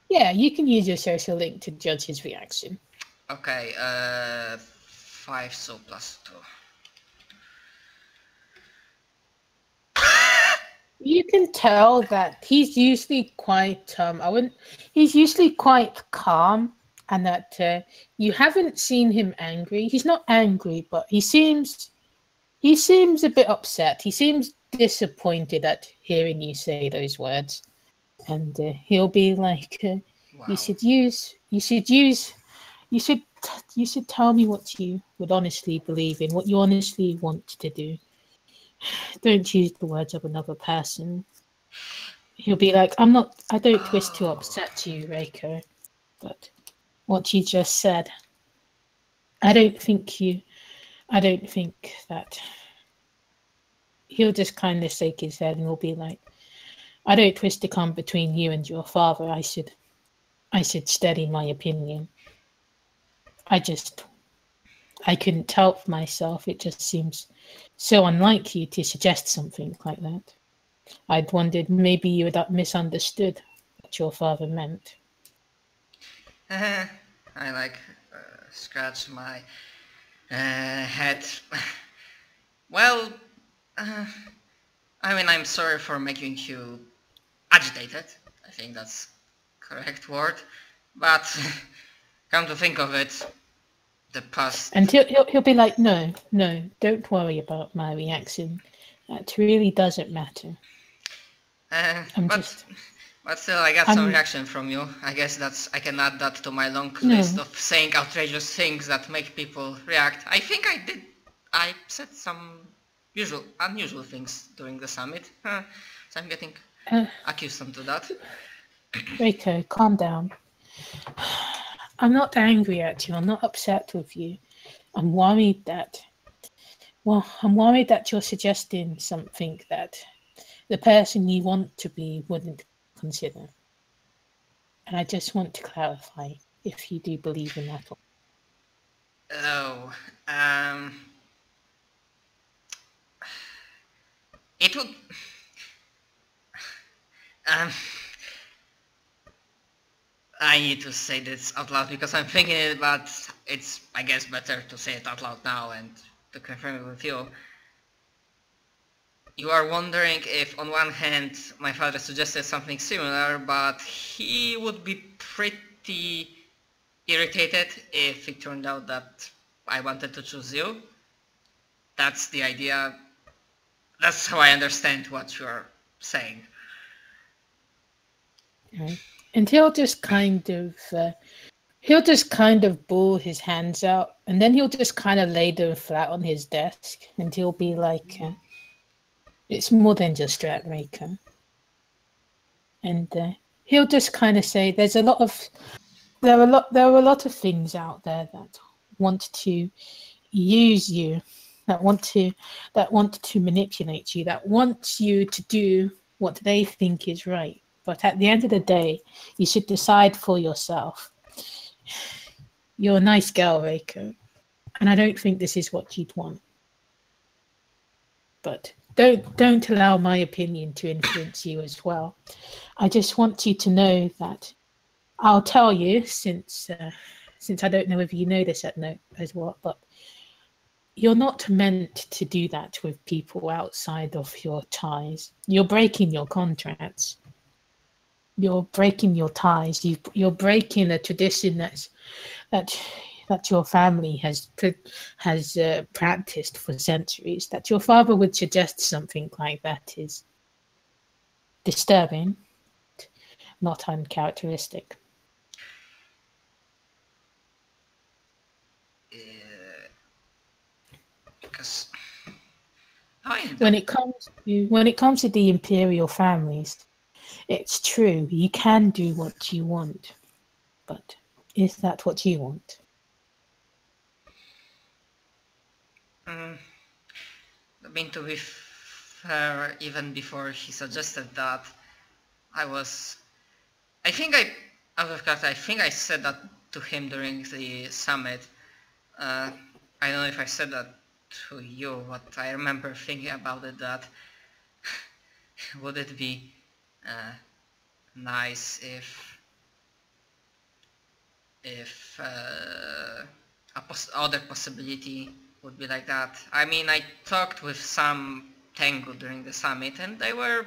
Yeah, you can use your social link to judge his reaction. Okay, 5 so plus 2. You can tell that he's usually quite he's usually quite calm, and that you haven't seen him angry. He's not angry, but he seems a bit upset. He seems disappointed at hearing you say those words, and he'll be like, "You Wow. should use, you should use, you should, you should tell me what you would honestly believe in, what you honestly want to do. Don't use the words of another person." He'll be like, I don't wish to Oh. upset you, Reiko, but what you just said, I don't think you, I don't think that. He'll just kind of shake his head and will be like, I don't wish to come between you and your father. I should steady my opinion. I just, I couldn't help myself. It just seems so unlike you to suggest something like that. I'd wondered maybe you had misunderstood what your father meant. I like scratch my head. Well, uh, I mean, I'm sorry for making you agitated. I think that's correct word. But come to think of it, the past. And he'll be like, no, no, don't worry about my reaction. That really doesn't matter. Uh, I'm but just, but still, I got some I'm reaction from you. I guess I can add that to my long list no, of saying outrageous things that make people react. I think I did. I said some unusual things during the summit. So I'm getting accustomed to that. Rico, calm down. I'm not angry at you. I'm not upset with you. I'm worried that, I'm worried that you're suggesting something that the person you want to be wouldn't consider. And I just want to clarify if you do believe in that. Oh, um, it would. Um, I need to say this out loud because I'm thinking it, but it's, I guess, better to say it out loud now and to confirm it with you. You are wondering if, on one hand, my father suggested something similar, but he would be pretty irritated if it turned out that I wanted to choose you. That's the idea. That's how I understand what you're saying. Right? And he'll just kind of ball his hands out, and then he'll just kind of lay them flat on his desk, and he'll be like, "It's more than just Strat Raker." And he'll just kind of say, "There's a lot of there are a lot of things out there that want to use you, that want to manipulate you, that want you to do what they think is right. But at the end of the day, you should decide for yourself. You're a nice girl, Reiko, and I don't think this is what you'd want. But don't allow my opinion to influence you as well. I just want you to know that I'll tell you, since I don't know whether you know this at no as well, but you're not meant to do that with people outside of your ties. You're breaking your contracts. You're breaking your ties. You're breaking a tradition that that your family has practiced for centuries. That your father would suggest something like that is disturbing, not uncharacteristic. Because I When it comes to the imperial families, it's true. You can do what you want, but is that what you want? I mean, to be fair, even before he suggested that, I was. I think I, out of character, I think I said that to him during the summit. Uh, I don't know if I said that to you, but I remember thinking about it that would it be uh, nice if if other possibility would be like that. I mean, I talked with some Tengu during the summit, and they were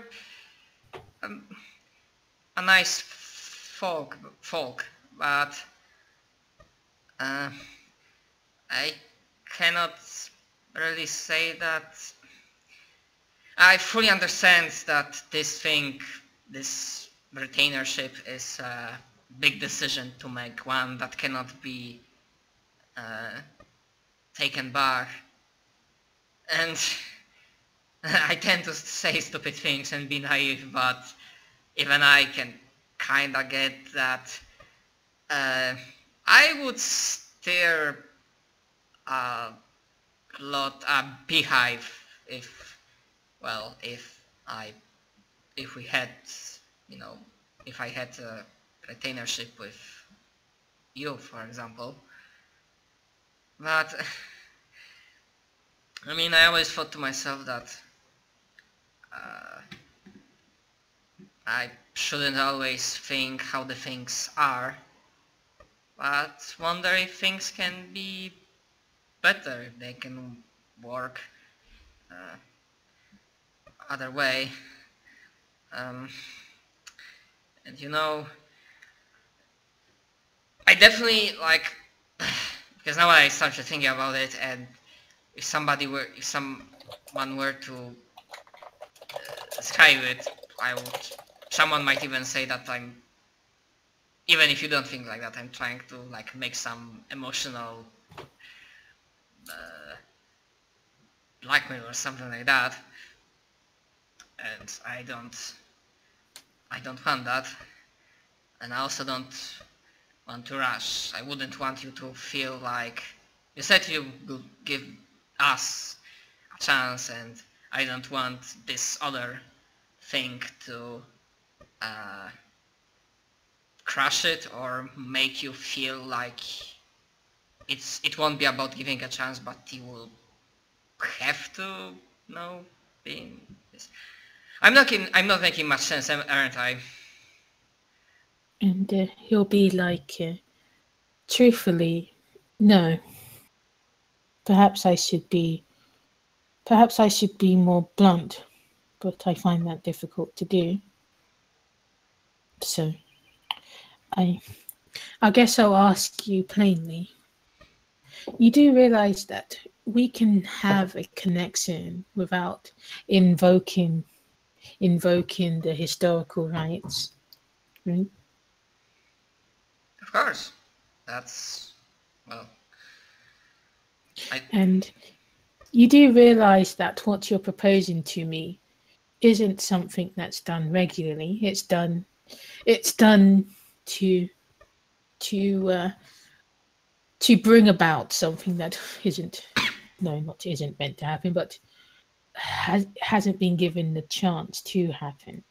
um, a nice folk, but I cannot really say that I fully understand that this retainership is a big decision to make, one that cannot be taken back. And I tend to say stupid things and be naive, but even I can kinda get that. I would steer a beehive if, well, if we had, you know, if I had a retainership with you, for example. But I mean, I always thought to myself that I shouldn't always think how the things are, but wonder if things can be better, if they can work other way. And you know, I definitely like, because now I started thinking about it, and if someone were to describe it, someone might even say that even if you don't think like that, I'm trying to like make some emotional blackmail or something like that, and I don't want that, and I also don't want to rush. I wouldn't want you to feel like you said you will give us a chance, and I don't want this other thing to crush it or make you feel like it won't be about giving a chance, but you will have to know being this. I'm not making much sense, aren't I? And he'll be like, truthfully, no. Perhaps I should be more blunt, but I find that difficult to do. So, I guess I'll ask you plainly. You do realize that we can have a connection without invoking the historical rites, right? Of course. That's, well, And you do realize that what you're proposing to me isn't something that's done regularly. It's done to bring about something that isn't meant to happen, but hasn't been given the chance to happen.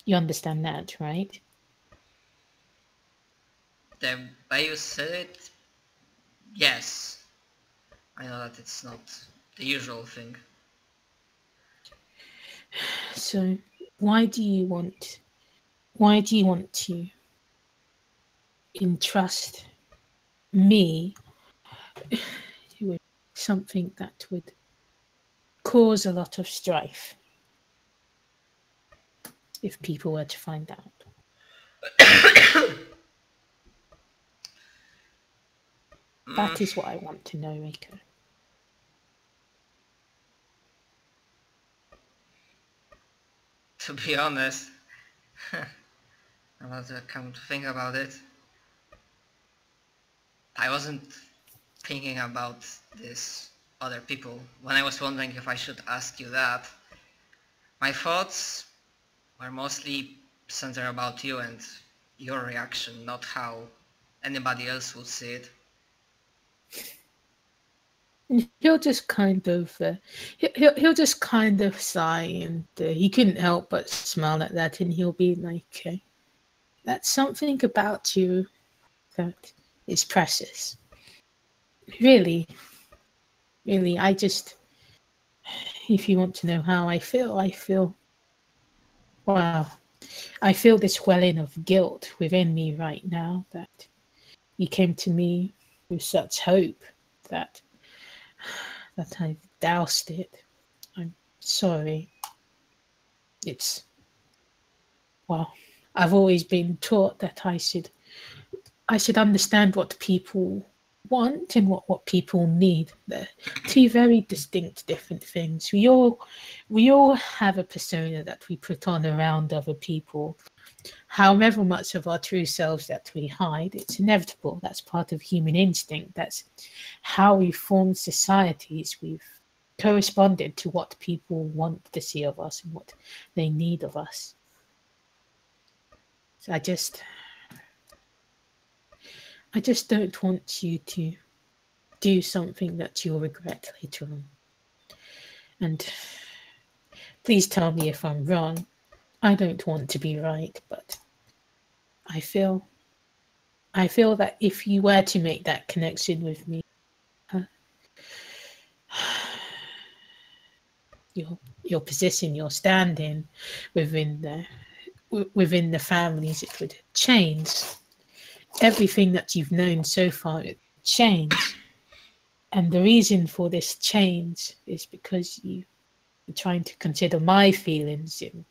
You understand that, right? The way you said it, yes. I know that it's not the usual thing. So why do you want to entrust me with something that would cause a lot of strife if people were to find out? That is what I want to know, Reiko. To be honest, now that I come to think about it, I wasn't thinking about this other people when I was wondering if I should ask you that. My thoughts were mostly centered about you and your reaction, not how anybody else would see it. He'll just kind of he'll just kind of sigh, and he couldn't help but smile at that, and he'll be like, "That's something about you that is precious. Really, I just, if you want to know how I feel, wow, I feel this welling of guilt within me right now that You came to me with such hope that I doused it. I'm sorry. It's, well, I've always been taught that I should understand what people want and what people need. They're two very distinct different things. We all have a persona that we put on around other people. However much of our true selves that we hide, it's inevitable. That's part of human instinct. That's how we form societies. We've corresponded to what people want to see of us and what they need of us. So I just don't want you to do something that you'll regret later on. And please tell me if I'm wrong. I don't want to be right, but I feel that if you were to make that connection with me, uh, your position, your standing within the families, it would change. Everything that you've known so far would change. And the reason for this change is because you are trying to consider my feelings in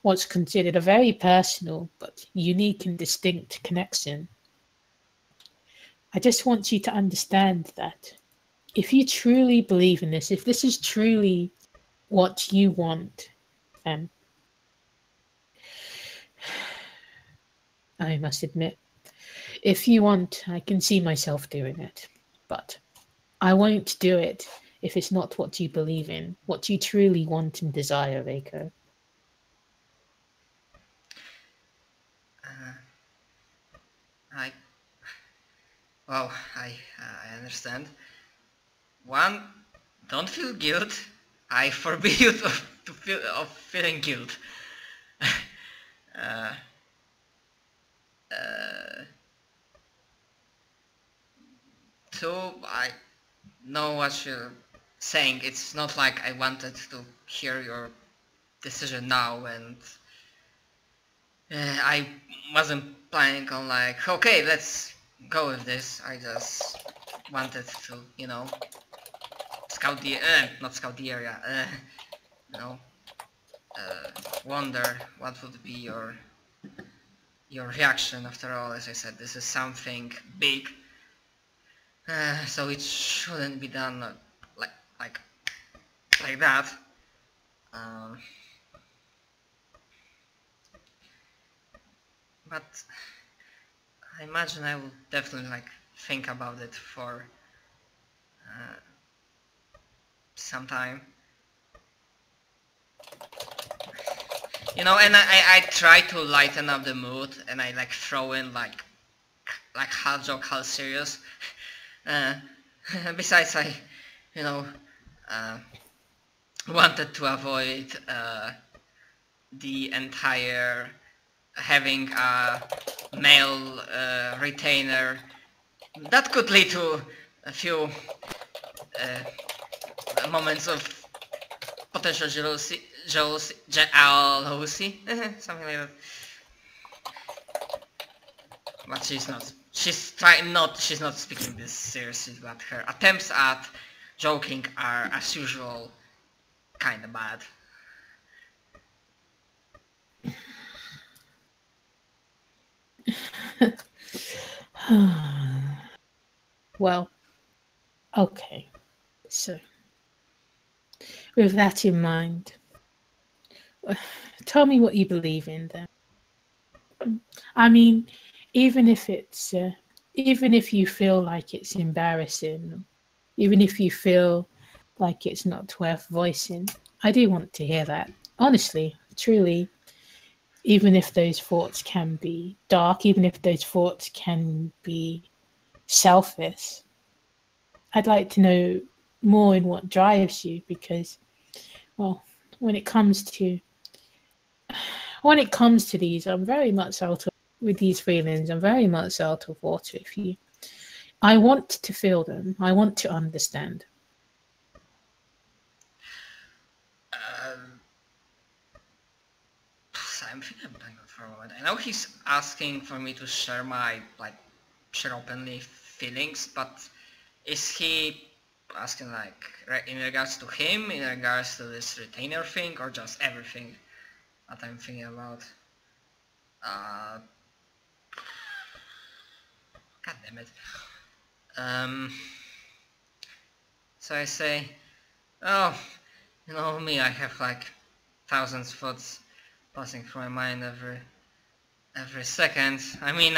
what's considered a very personal but unique and distinct connection. I just want you to understand that if you truly believe in this, if this is truly what you want, then I must admit, if you want, I can see myself doing it. But I won't do it if it's not what you believe in, what you truly want and desire, Reiko. I Well, I understand. One, don't feel guilt. I forbid you to feel of feeling guilt. uh, uh, Two, I know what you're saying. It's not like I wanted to hear your decision now, and I wasn't planning on like, okay, let's go with this. I just wanted to, scout the, not scout the area, you know, wonder what would be your reaction. After all, as I said, this is something big, so it shouldn't be done like like like that. Um, but I imagine I will definitely like think about it for some time. And I try to lighten up the mood, and I like throw in like half joke, half serious. Uh, Besides, I, you know, uh, wanted to avoid the entire having a male retainer. That could lead to a few moments of potential jealousy, something like that. But she's not. She's not speaking this seriously. But her attempts at joking are, as usual, kind of bad. Well, okay. So, with that in mind, tell me what you believe in then. I mean, even if even if you feel like it's embarrassing, even if you feel like it's not worth voicing, I do want to hear that. Honestly, truly, even if those thoughts can be dark, even if those thoughts can be selfish, I'd like to know more in what drives you because, well, when it comes to these, I'm very much out of with these feelings. I'm very much out of water. If you, I want to feel them. I want to understand. I'm thinking about it for a moment. I know he's asking for me to share my like share openly feelings, but is he asking like in regards to him, in regards to this retainer thing, or just everything that I'm thinking about? God damn it. So I say, oh, you know me, I have like thousands of thoughts passing through my mind every second. I mean,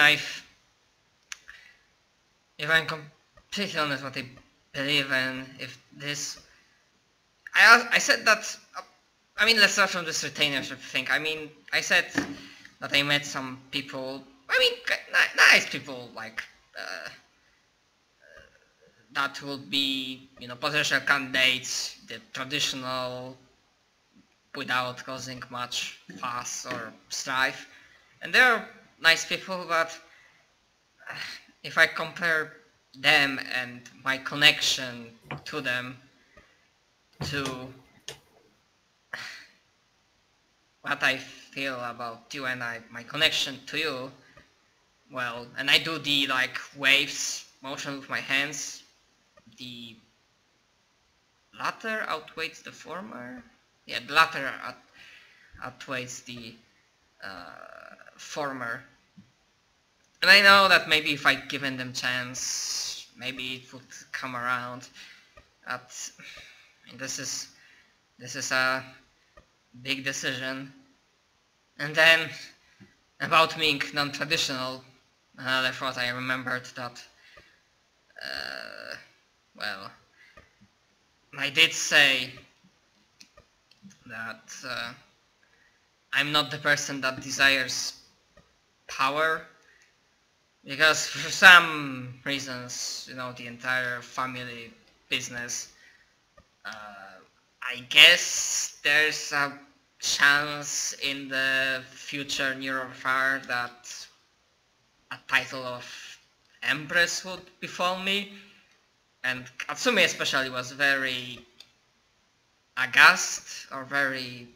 if I'm completely honest what I believe in, if this, I said that, I mean, let's start from this retainership thing. I mean, I said that I met some people, I mean, nice people, like, that would be, you know, potential candidates, the traditional, without causing much fuss or strife. And they're nice people, but if I compare them and my connection to them to what I feel about you and my connection to you, well, and I do the like waves motion with my hands, the latter outweighs the former. Yeah, the latter outweighs the former. And I know that maybe if I given them chance, maybe it would come around. But this is a big decision. And then about being non-traditional, another thought I remembered that, well, I did say that I'm not the person that desires power, because for some reasons, you know, the entire family business, I guess there's a chance in the future near far that a title of Empress would befall me, and Katsumi especially was very aghast or very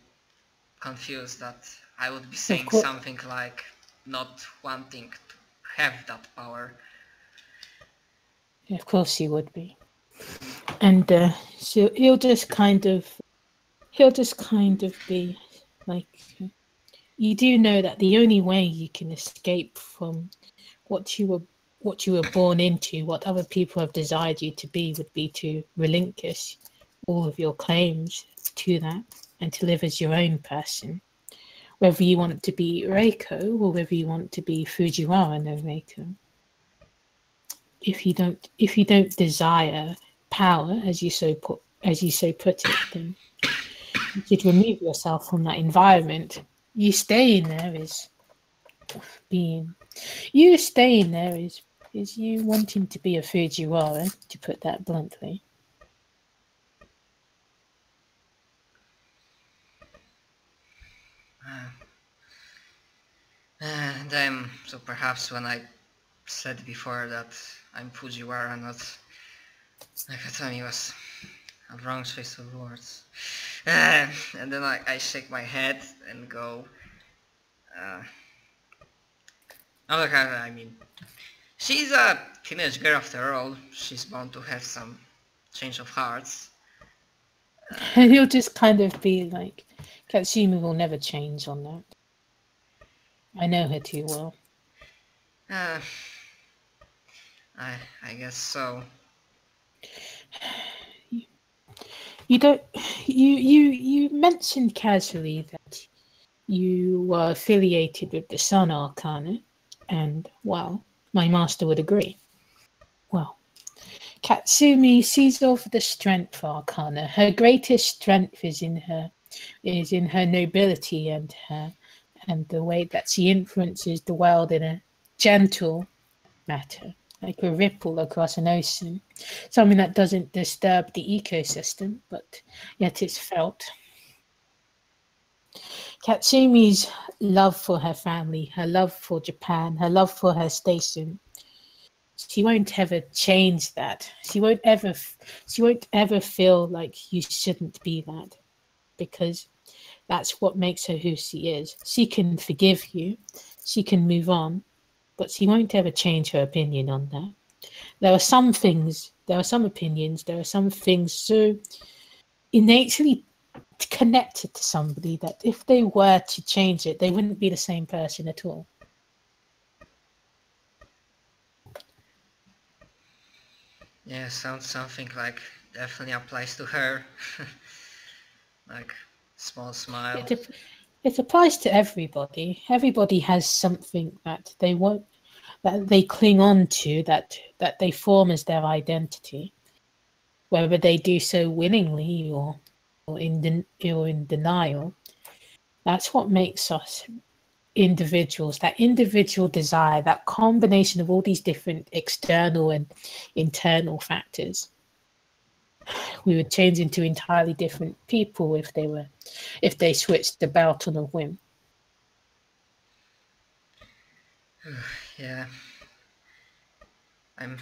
confused that I would be saying something like not wanting to have that power. Of course he would be. And so he'll just kind of be like, you do know that the only way you can escape from what you were born into, what other people have desired you to be, would be to relinquish all of your claims to that and to live as your own person. Whether you want to be Reiko or whether you want to be Fujiwara no Reiko. If you don't desire power, as you so put it, then you should remove yourself from that environment. You staying there is you wanting to be a Fujiwara, to put that bluntly. So perhaps when I said before that I'm Fujiwara, not Nakatomi, was a wrong choice of words. And then I shake my head and go, I mean, she's a teenage girl after all. She's bound to have some change of hearts. And he'll just kind of be like, Katsumi will never change on that. I know her too well. I guess so. You mentioned casually that you were affiliated with the Sun Arcana, and well, my master would agree. Well, Katsumi sees over the Strength Arcana. Her greatest strength is in her nobility and the way that she influences the world in a gentle matter, like a ripple across an ocean, something that doesn't disturb the ecosystem, but yet it's felt. Katsumi's love for her family, her love for Japan, her love for her station, she won't ever change that. She won't ever feel like you shouldn't be that, because that's what makes her who she is. She can forgive you, she can move on, but she won't ever change her opinion on that. There are some things, there are some opinions, there are some things so innately connected to somebody that if they were to change it, they wouldn't be the same person at all. Yeah, sounds something like definitely applies to her. Like small smile. It applies to everybody. Everybody has something that they want, that they cling on to, that they form as their identity, whether they do so willingly or in denial. That's what makes us individuals. That individual desire, that combination of all these different external and internal factors. We would change into entirely different people if they switched about on a whim. Yeah. And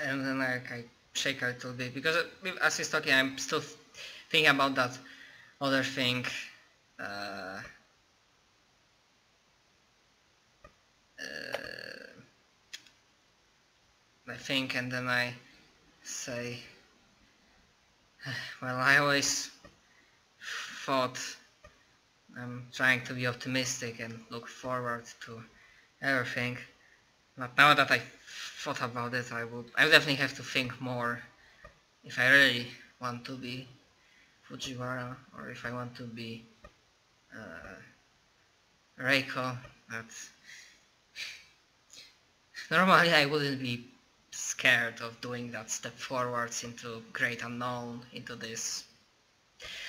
then I shake a little bit because as he's talking, I'm still thinking about that other thing. I think, and then I say, well, I always thought I'm trying to be optimistic and look forward to everything. But now that I thought about it, I would definitely have to think more if I really want to be Fujiwara or if I want to be Reiko. But normally I wouldn't be scared of doing that step forwards into great unknown, into this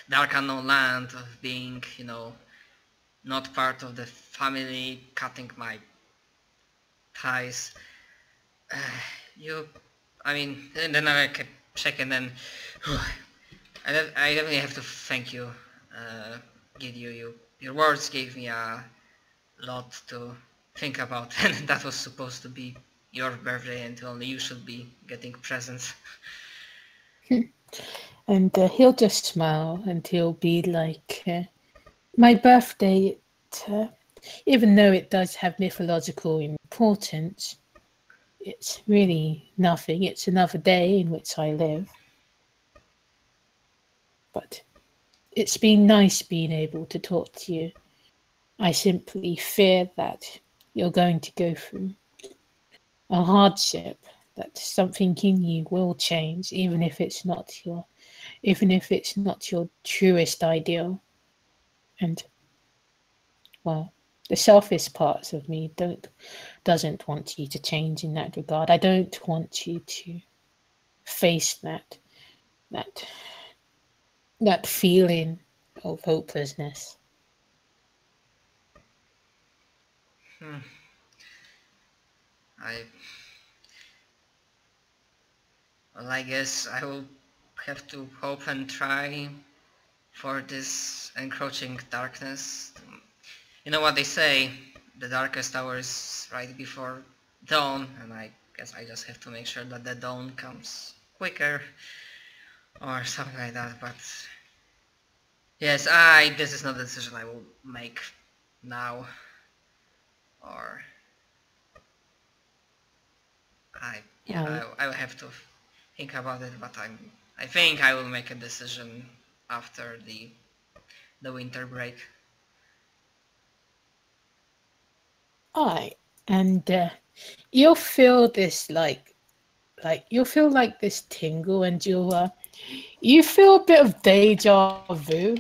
dark unknown land of being, not part of the family, cutting my ties. And then I kept checking and I definitely have to thank you, Gidyu. Your words gave me a lot to think about, and that was supposed to be your birthday and only you should be getting presents. And he'll just smile and he'll be like, my birthday, even though it does have mythological importance, it's really nothing. It's another day in which I live. But it's been nice being able to talk to you. I simply fear that you're going to go through a hardship, that something in you will change, even if it's not your truest ideal. And well, the selfish parts of me doesn't want you to change in that regard. I don't want you to face that feeling of hopelessness. I guess I will have to hope and try for this encroaching darkness. You know what they say, the darkest hour is right before dawn, and I guess I just have to make sure that the dawn comes quicker or something like that. But yes, this is not a decision I will make now, or I will have to think about it. But I think I will make a decision after the winter break. Alright, and you'll feel this you'll feel like this tingle, and you feel a bit of deja vu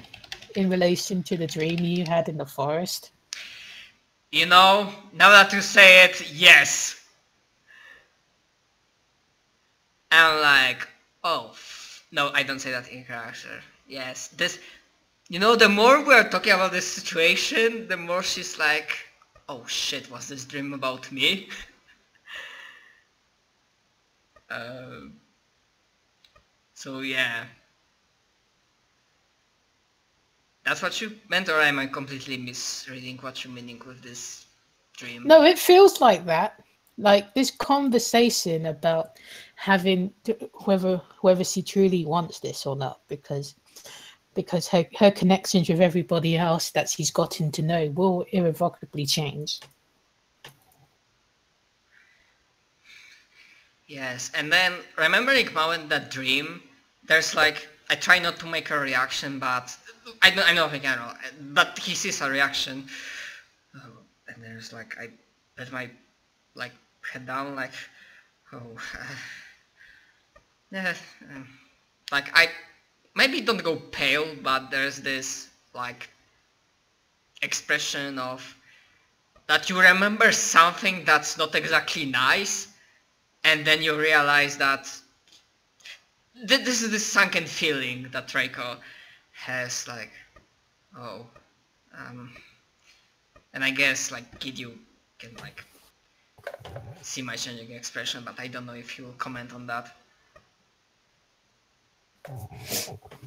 in relation to the dream you had in the forest. Now that you say it, yes. I'm like, oh, no, I don't say that in character. Yes, the more we're talking about this situation, the more she's like, oh shit, was this dream about me? So yeah. That's what you meant, or am I completely misreading what you're meaning with this dream? No, it feels like that. Like this conversation about having whether she truly wants this or not, because her connections with everybody else that she's gotten to know will irrevocably change. Yes, and then remembering moment that dream, there's like I try not to make a reaction, but I don't think I know, but he sees a reaction, and there's like I let my like head down, like oh, yeah, like I maybe don't go pale, but there's this like expression of that you remember something that's not exactly nice, and then you realize that this is the sunken feeling that Draco has, like, oh, um, and I guess like Gidyu can like see my changing expression, but I don't know if you will comment on that.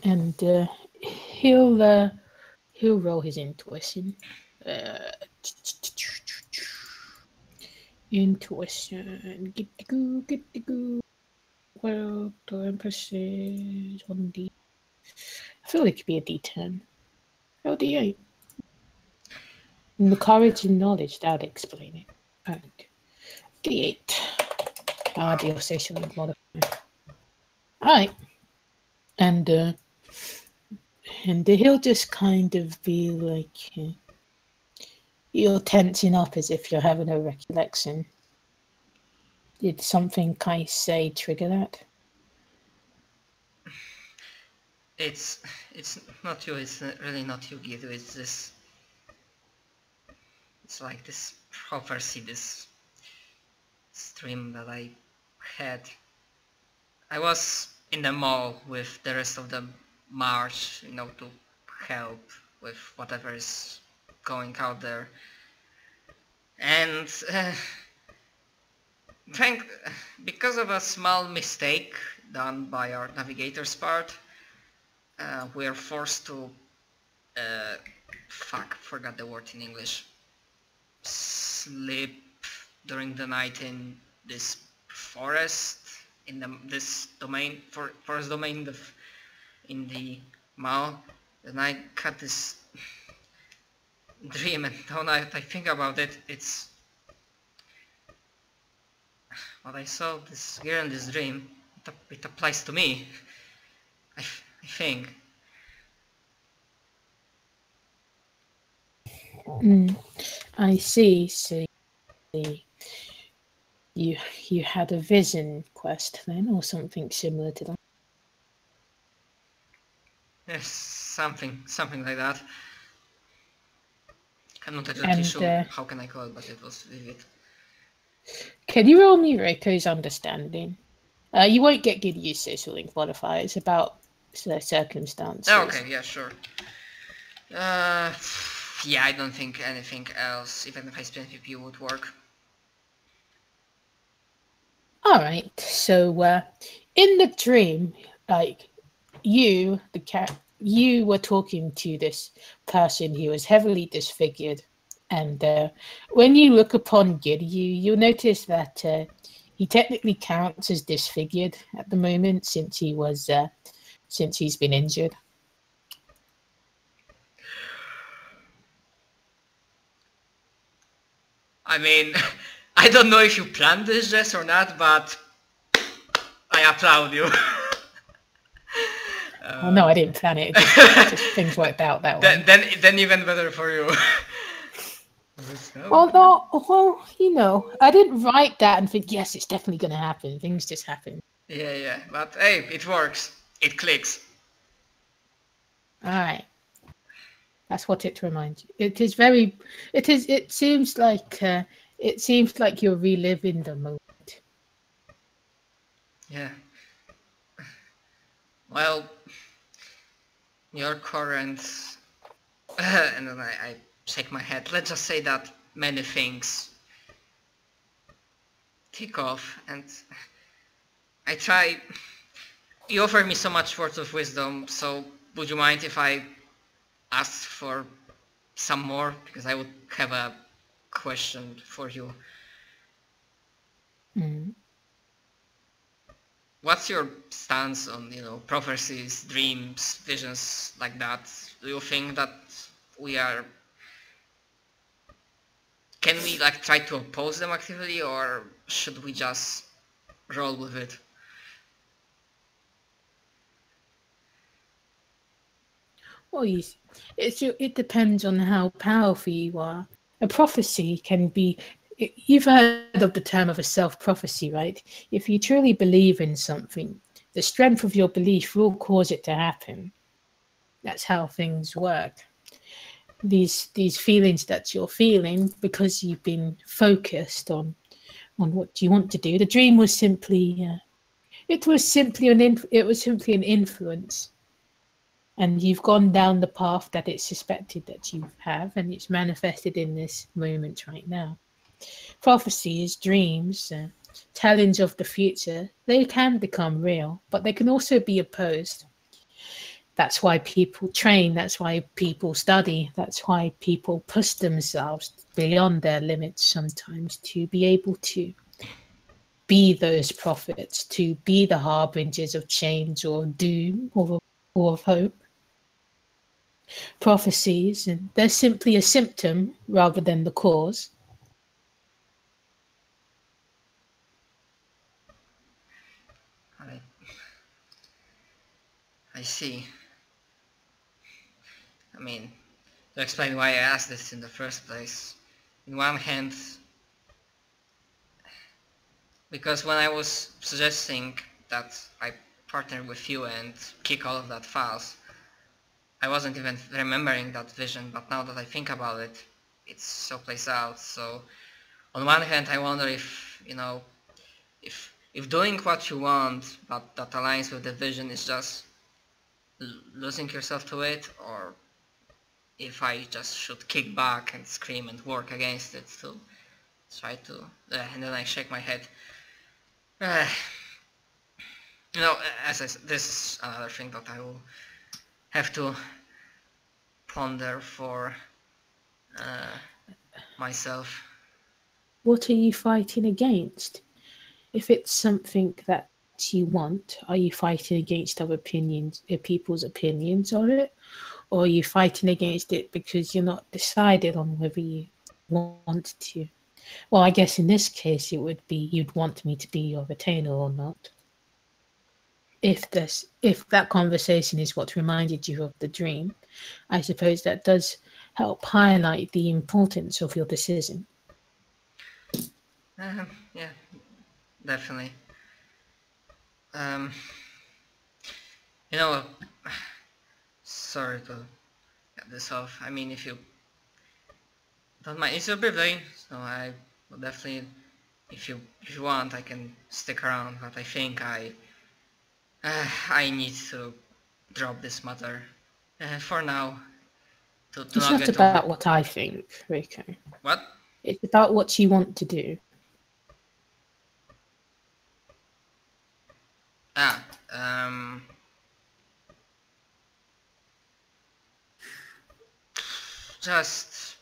And he'll roll his intuition. Intuition. Get the goo, get the goo. Well, the Empress is on D. I feel like it could be a D10. Oh, D8. And the courage and knowledge, that'd explain it. And D8. The social modifier. Alright. And he'll just kind of be like, you're tensing up as if you're having a recollection. Did something Kai say trigger that? It's not you. It's really not you, Gidyu. It's this. It's like this prophecy, this stream that I had. I was in the mall with the rest of the march, you know, to help with whatever is going out there. And because of a small mistake done by our navigator's part, we are forced to forgot the word in English. Sleep during the night in this forest, in this domain, forest domain in the mall. And I got this dream, and now that I think about it, it's what I saw this girl in this dream. It applies to me. I think. I see. So you had a vision quest then, or something similar to that? Yes, something like that. I'm not exactly sure how can I call it, but it was vivid. Can you roll me Reiko's understanding? You won't get good use social link modifier. It's about the circumstances. Okay, yeah, sure. Yeah, I don't think anything else, even if I spend PP, would work. Alright, so in the dream, like, you were talking to this person who was heavily disfigured, and when you look upon Gidyu, you'll notice that he technically counts as disfigured at the moment since he's been injured. I mean, I don't know if you planned this, Jess, or not, but I applaud you. Oh, no, I didn't plan it. Just things worked out that way. Then even better for you. Well, you know, I didn't write that and think, yes, it's definitely going to happen. Things just happen. Yeah, but hey, it works. It clicks. All right. That's what it reminds you. It seems like you're reliving the moment. Yeah. Well, your current, and then I shake my head. Let's just say that many things kick off, and I try. You offer me so much words of wisdom, so would you mind if I asked for some more? Because I would have a question for you. Mm. What's your stance on, prophecies, dreams, visions like that? Do you think that can we try to oppose them actively, or should we just roll with it. Well, it depends on how powerful you are. A prophecy can be. You've heard of the term of a self-prophecy, right? If you truly believe in something, the strength of your belief will cause it to happen. That's how things work. These feelings that you're feeling because you've been focused on what you want to do. The dream was simply it was simply an influence, and you've gone down the path that it's suspected that you have, and it's manifested in this moment right now. Prophecies, dreams, tellings of the future, they can become real, but they can also be opposed. That's why people train, that's why people study, that's why people push themselves beyond their limits sometimes to be able to be those prophets, to be the harbingers of change or doom or of hope. Prophecies, and they're simply a symptom rather than the cause. I see. I mean, to explain why I asked this in the first place. In one hand, because when I was suggesting that I partner with you and kick all of that files, I wasn't even remembering that vision, but now that I think about it, it so plays out. So on one hand, I wonder if, if doing what you want, but that aligns with the vision, is just losing yourself to it, or if I just should kick back and scream and work against it to try to... and then I shake my head. As I said, this is another thing that I will have to ponder for myself. What are you fighting against? If it's something that you want, are you fighting against other opinions, people's opinions on it? Or are you fighting against it because you're not decided on whether you want to? Well, I guess in this case, it would be you'd want me to be your retainer or not. If that conversation is what reminded you of the dream, I suppose that does help highlight the importance of your decision. Yeah, definitely. Sorry to get this off. I mean, if you don't mind, it's your birthday, so I will definitely, if you want, I can stick around. But I think I need to drop this matter for now. To It's not not get about over. what I think, Rico. What? It's about what you want to do. Just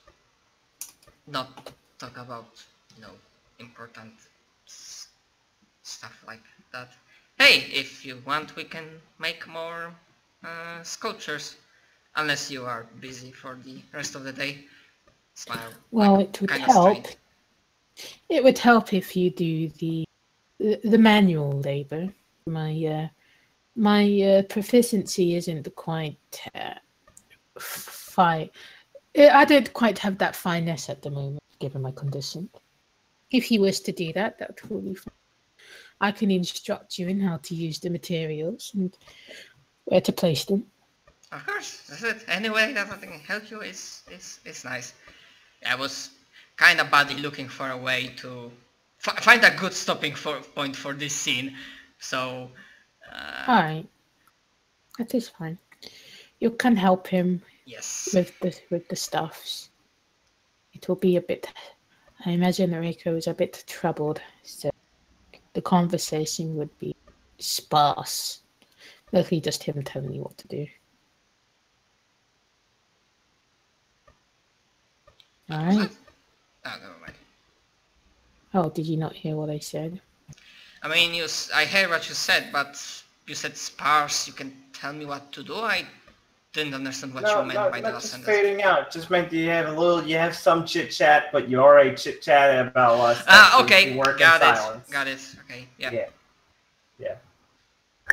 not talk about, important stuff like that. Hey, if you want, we can make more sculptures, unless you are busy for the rest of the day. Smile. Well, Like, it would kind of help. strained. It would help if you do the manual labor. My proficiency isn't quite fine. I don't quite have that finesse at the moment, given my condition. If you wish to do that, that will be fine. I can instruct you in how to use the materials and where to place them. Of course, that's it. Any way that I can help you is nice. I was kind of badly looking for a way to find a good stopping point for this scene. So. All right, that is fine. You can help him. Yes. With the stuffs. It will be a bit. I imagine Rico is a bit troubled, so the conversation would be sparse. Mostly just him telling you what to do. All right. Oh, never mind. Oh, did you not hear what I said? I mean, I heard what you said, but you said sparse. You can tell me what to do. I didn't understand what you meant by the not last just sentence. fading out. Just meant you have some chit chat, but you already chit chatted about a lot of stuff. Ah, so okay, you work got in it, silence. got it. Okay, yeah. Yeah.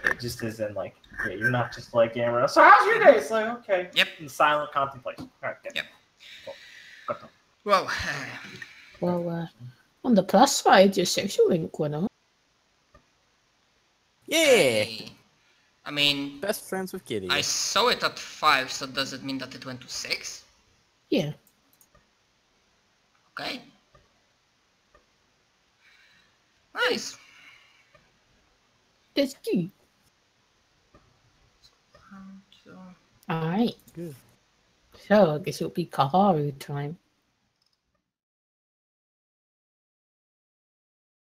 It just isn't like you're not just like getting around. So how's your day? It's like okay. Yep. In silent contemplation. All right. Yep. Cool. Good. Well, Well, on the plus side, your social link went up. Yeah. I mean, Best friends with Kitty. I saw it at 5, so does it mean that it went to 6? Yeah. Okay. Nice. That's cute. Alright. Good. So I guess it'll be Kaharu time.